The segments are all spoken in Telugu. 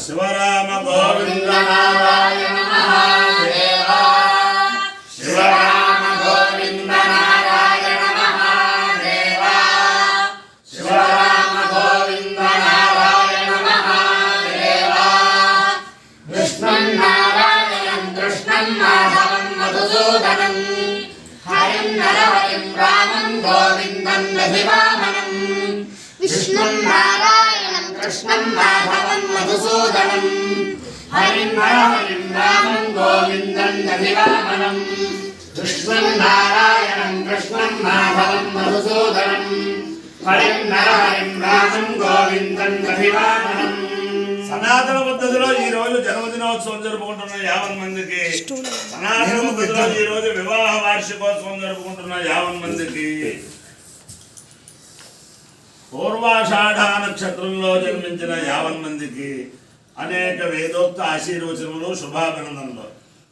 శివరామ గోవింద నారాయణ మహాదేవ శివరామ గోవింద నారాయణ మహాదేవ శివరామ గోవింద నారాయణ మహాదేవ కృష్ణం నారాయణం కృష్ణం మాధవం మధుసూదనం హరిం నరహరిం రామం గోవిందం దధివామనం విష్ణుం నారాయణం కృష్ణం మాధవం మధుసూదనం హరిం నరహరిం రామం గోవిందం దధివామనం కృష్ణం నారాయణం కృష్ణం మాధవం మధుసూదనం హరిం నరహరిం రామం గోవిందం దధివామనం. సనాతన పద్ధతిలో ఈ రోజు జన్మదినోత్సవం జరుపుకుంటున్న 50 మందికి, సనాతన పద్ధతిలో ఈ రోజు వివాహ వార్షికోత్సవం జరుపుకుంటున్న 50 మందికి, పూర్వాషాఢ నక్షత్రంలో జన్మించిన 50 మందికి అనేక వేదోక్త ఆశీర్వచనములు శుభాభినందనలు.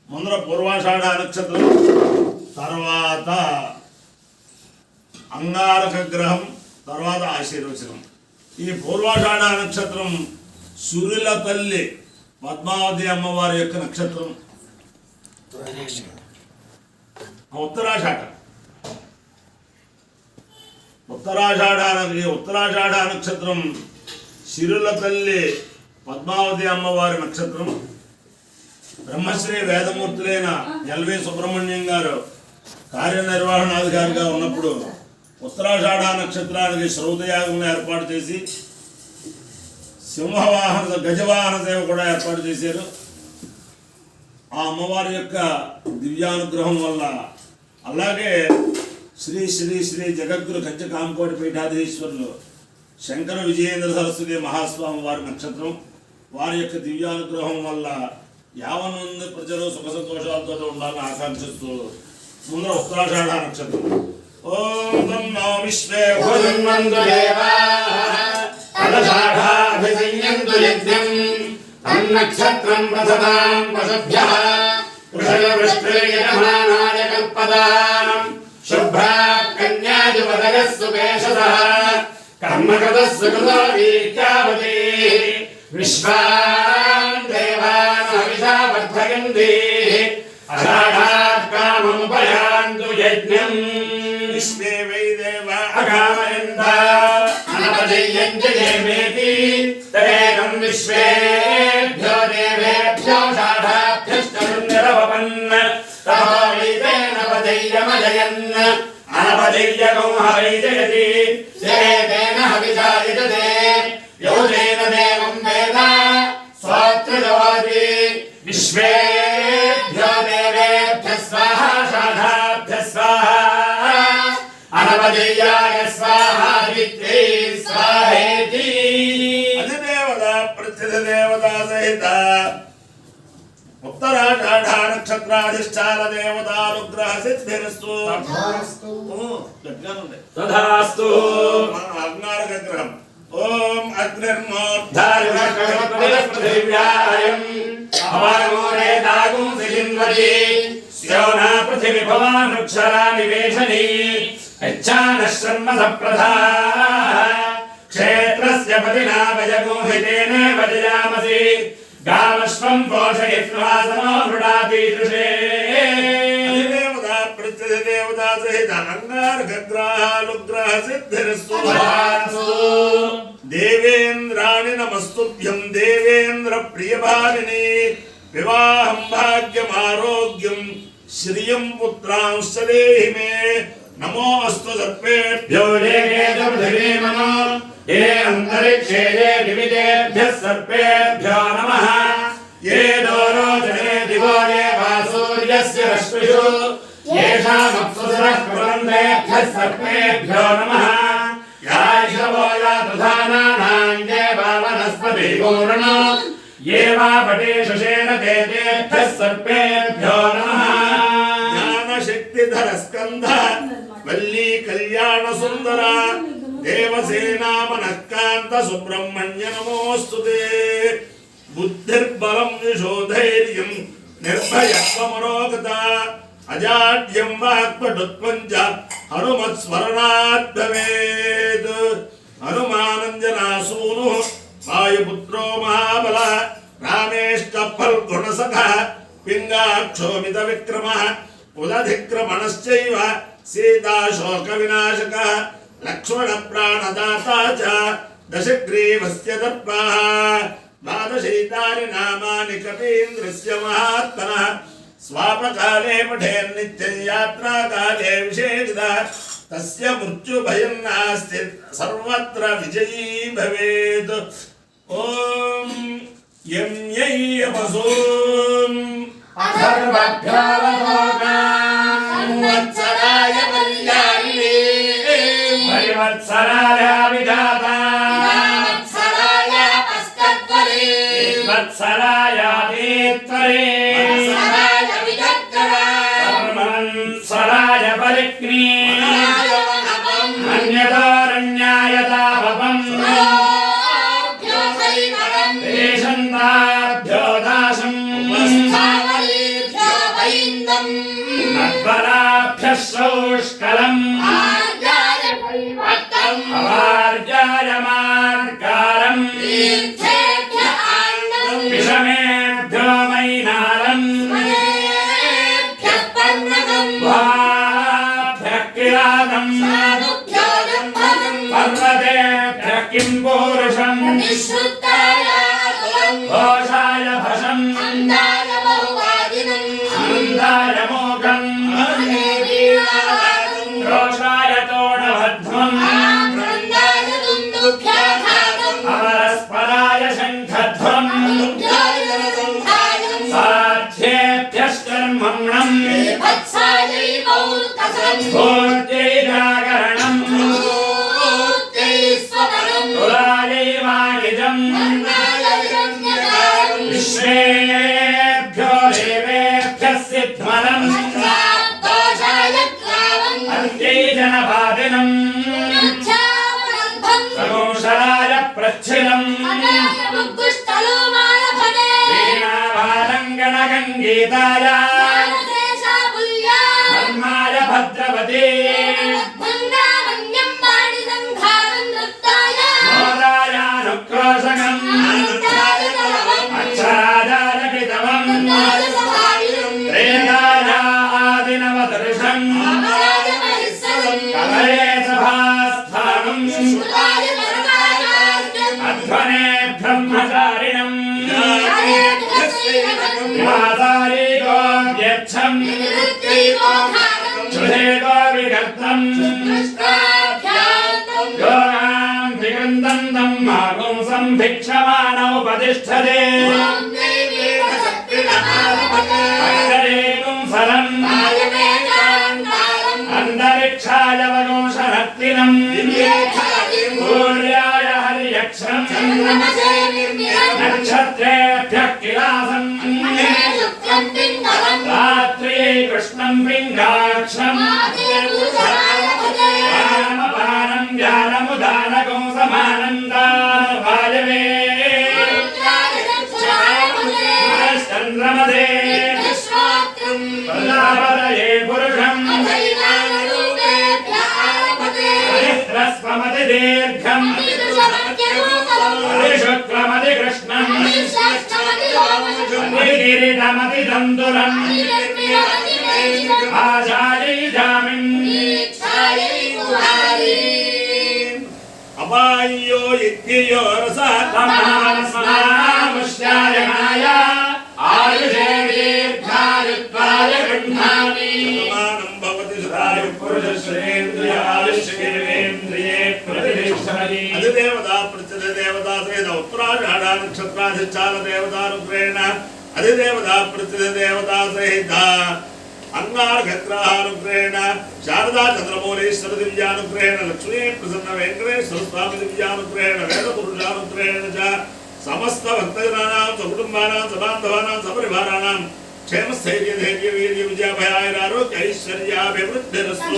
ముందర పూర్వాషాఢ నక్షత్రం, తర్వాత అంగారక గ్రహం, తర్వాత ఆశీర్వచనం. ఈ పూర్వాషాఢ నక్షత్రం సూర్యుల తల్లి పద్మావతి అమ్మవారి యొక్క నక్షత్రం. ఉత్తరాషాఢ ఉత్తరాషాఢ నక్షత్రం సిరుల తల్లి పద్మావతి అమ్మవారి నక్షత్రం. బ్రహ్మశ్రీ వేదమూర్తులైన ఎల్వి సుబ్రహ్మణ్యం గారు కార్యనిర్వహణాధికారిగా ఉన్నప్పుడు ఉత్తరాషాఢ నక్షత్రానికి శ్రౌతయాగం ఏర్పాటు చేసి సింహవాహన గజవాహన సేవ కూడా ఏర్పాటు చేశారు. ఆ అమ్మవారి యొక్క దివ్యానుగ్రహం వల్ల, అలాగే శ్రీ శ్రీ శ్రీ జగద్గురు కంచ కాంకోటి పీఠాధీశ్వరులు శంకర విజయేంద్ర సరస్వతి మహాస్వామి వారి నక్షత్రం. వారి యొక్క దివ్యానుగ్రహం వల్ల 50 మంది ప్రజలు సుఖ సంతోషాలతో ఉండాలని ఆకాంక్షిస్తూ ముందర ఉత్తరాషాఢ నక్షత్రం. ఓం నమో విశ్వే నక్షత్రం ప్రసదాం వసభ్యః వృషయవృష్టిర్యజమానాయ కల్పదాం శుభ్రా కన్యాయువదయః సుపేషసః కర్మకృతః సుకృతో వీర్యావతి విశ్వాన్ దేవాన్ హవిషా వర్ధయంతి అషాఢాత్ కామముపయాంతు యజ్ఞం విశ్వే వై దేవా అకామయంత అనపజయంజయేమేతి తదేకం విశ్వేభ్యో దేవేభ్యో షాఢాభ్యశ్చరున్నిరవపన్న తపో వైతేన పజయ్యమజయన్ అనపజయ్యకం హవైజయతి దేవేన హవిషా యజతే యోజేన దేవం వేద స్వాత్రజవాది విశ్వేభ్యో దేవేభ్యః స్వాహా షాఢాభ్యః స్వాహా అనపజయ్యాయ స్వాహా విత్రే స్వాహేతి. అధిదేవత ప్రత్యధిదేవత సహిత ఉత్తరాషాఢ నక్షత్రాధిష్టాన దేవతానుగ్రహ సిద్ధిరస్తు. తథాస్తు. అంగారక గ్రహం. ఓం అగ్నిర్మోద్ధారిణ్యాయం అవాగోరేదాగుం సిలిన్వరి స్యోనా పృథివీ భవానృక్షరా నివేశని యచ్ఛానః శర్మ సప్రధా క్షేత్రస్య పతినా వయగోహితేన వజయామసి గామశ్వం పోషయత్వా సమో వృడాతీదృశే. అధిదేవత ప్రత్యధిదేవత సహిత అంగారక గ్రహానుగ్రహ సిద్ధిరస్తు. దేవేంద్రాణి నమస్తుభ్యం దేవేంద్ర ప్రియభారిణి వివాహం భాగ్యం ఆరోగ్యం శ్రియం పుత్రాంశ్చ దేహి మే. నమోస్తు సర్పేభ్యో పృథివీమనో ఏ అంతరిక్షే ఏ వివిధేభ్యః సర్పేభ్యో నమః ఏ దోరోజనే దివో ఏ వాసూర్యస్య రశ్మిషు येषामप्सुरः कुर्वन्तेभ्यः सर्पेभ्यो नमः यायशवो यातुधानानां ये वा वनस्पतिपूर्णो ये वा पटेशुषेण तेभ्यः सर्पेभ्यो नमः ज्ञानशक्तिधर स्कन्ध वल्ली कल्याण सुन्दर देवसेना मनःकान्त सुब्रह्मण्य नमोऽस्तुते बुद्धिर्बलं यशोधैर्यं निर्भयत्वमरोगता अजाड्यं वाक्पटुत्वं च हनुमत्स्मरणात् भवेत् हनुमानञ्जनासूनुः वायुपुत्रो महाबलः फल्गुणसखः पिङ्गाक्षोमितविक्रमः उदधिक्रमणश्चैव सीताशोकविनाशकः लक्ष्मणप्राणदाता च दशग्रीवस्य दर्पः द्वादशैतानि नामानि कपीन्द्रस्य महात्मनः स्वापकाले पठेन्नित्यं यात्राकाले विशेषतः तस्य मृत्युभयं नास्ति सर्वत्र विजयी भवेत्। ॐ यं यमसोम् अथर्वभ्यो संवत्सराय कल्याणिने परिवत्सराय विधाता वत्सराय पस्कत्वरे वत्सराय देत्वरे वत्सराय विदग्धरा सर्वंसराय परिक्नी अन्यदारण्याय तापम् देशन्ताभ्यो दाशम् नद्वराभ्यः सौष्कलम् अवार्याय मार्गारम् विषमेभ्यो मैनारम् वाभ्यः किरातम् पर्वतेभ्यः किं पूरुषम् घोषाय भषम् अन्धाय मोघम् रोषाय तोडभध्वम् अमरस्पराय शङ्खध्वम् साध्येभ्यश्चर्मण्णम् भूत्यै जागरणम् तुलायै वाणिजम् विश्वेभ्यो देवेभ्यः सिद्ध्मलम् अन्त्यै जनपादिनम् सगोषराय प्रच्छिलम् वीणावालङ्गणगङ्गीताय धर्माय भद्रवती मोदायानुक्रोशकम् अक्षराजाय कृतवम् त्रेधाय आदिनवदर्शम् कलये सभास्थानम् अध्वने ब्रह्मचारिणम् मातारी गोव्यच्छम् श्रुते गोविगर्तम् योगाम् दिगन्तम् मागुंसम् भिक्षमाणौ उपतिष्ठते अन्तरेकुंसलम् अन्तरिक्षाय वगुंसनत्तिनम् सूर्याय हर्यक्षम् नक्षत्रेभ्यः किलासम् रात्र्यै कृष्णम् पिङ्गाक्षम् पानम् ज्ञानमुदानकुंसमानन्दान् वायवे चन्द्रमदे प्रजापतये पुरुषम् हरिस्रस्वमति दीर्घम् हरिशुक्लमति कृष्णम् हरिगिरिटमति तन्तुलम् आशायै जामिन् अपायो इत्ययो रसतमानस्मामुष्यायणाय आयुषे दीर्घायुत्वाय गृह्णामि रसमानं भवति सदाय पुरुषश्रेन्द्रियायुष्येन्द्रिये प्रतिष्ठति अधिदेवता प्रत्यधिदेवता श्रेद उत्तराषाढा नक्षत्राधिष्ठान देवतानुग्रहेण अधिदेवता प्रत्यधिदेवता सहित अंगारघग्रहानुग्रहेण शारदा चंद्रमौलीश्वर दिव्यानुग्रहेण लक्ष्मी प्रसन्न वेंकटेश्वर स्वामी दिव्यानुग्रहेण वेदपुरुषानुग्रहेण च समस्त भक्तजनानां सकुटुम्बानां सबान्धवानां सपरिवाराणां क्षेम स्थैर्य धैर्य वीर्य विजय भयाय आरोग्य ऐश्वर्याभिवृद्धिरस्तु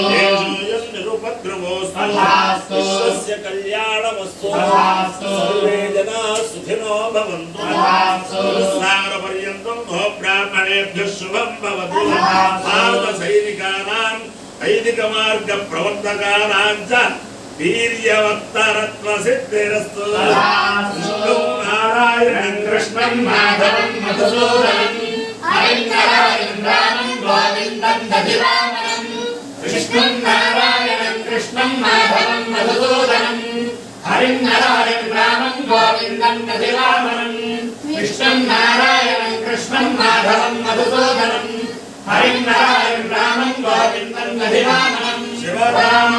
देशोऽयं निरुपद्रवोऽस्तु विश्वस्य कल्याणमस्तु सर्वे जनाः सुखिनो भवन्तु सागरपर्यन्तं भो ब्राह्मणेभ्यः शुभं भवतु भारतसैनिकानां वैदिकमार्गप्रवर्तकानां च वीर्यवत्तरत्वसिद्धिरस्तु నారాయణం కృష్ణం మాధవం మధుసూదనం హరినారాయణం రామం గోవిందం దధివామనం విష్ణుం నారాయణం కృష్ణం మాధవం మధుసూదనం హరినారాయణం రామం గోవిందం దధివామనం విష్ణుం నారాయణం కృష్ణం మాధవం మధుసూదనం హరినారాయణం రామం గోవిందం దధివామనం శివరామ